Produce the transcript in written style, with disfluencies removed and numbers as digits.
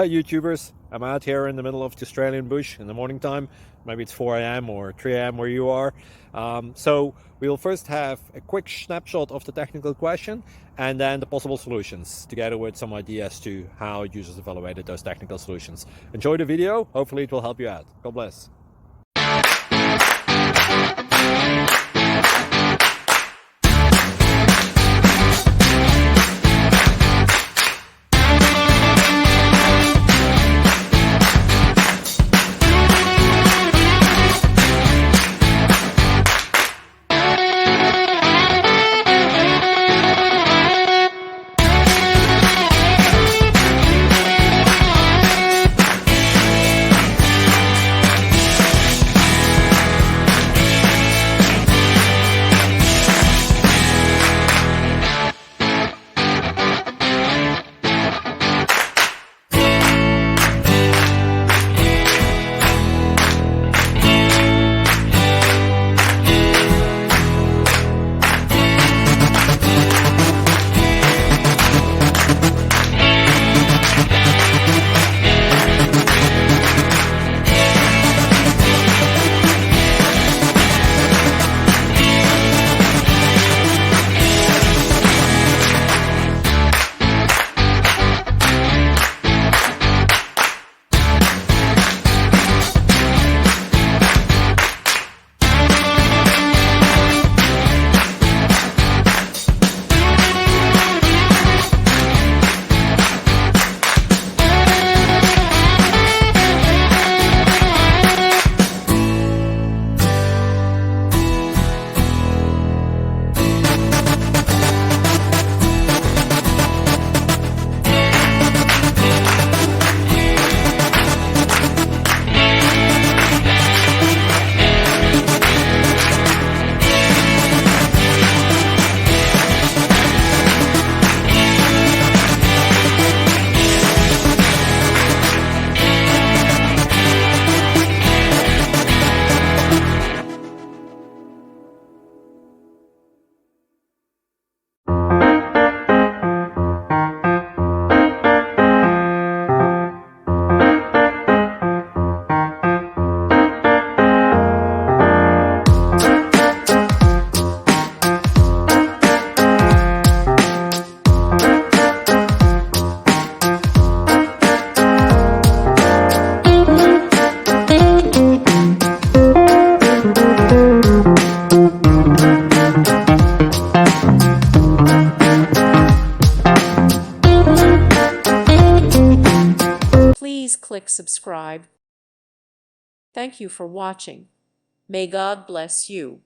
Hi YouTubers, I'm out here in the middle of the Australian bush in the morning time. Maybe it's 4 a.m. or 3 a.m. where you are. So we'll first have a quick snapshot of the technical question and then the possible solutions, together with some ideas to how users evaluated those technical solutions. Enjoy the video, hopefully it will help you out. God bless. Please click subscribe. Thank you for watching. May God bless you.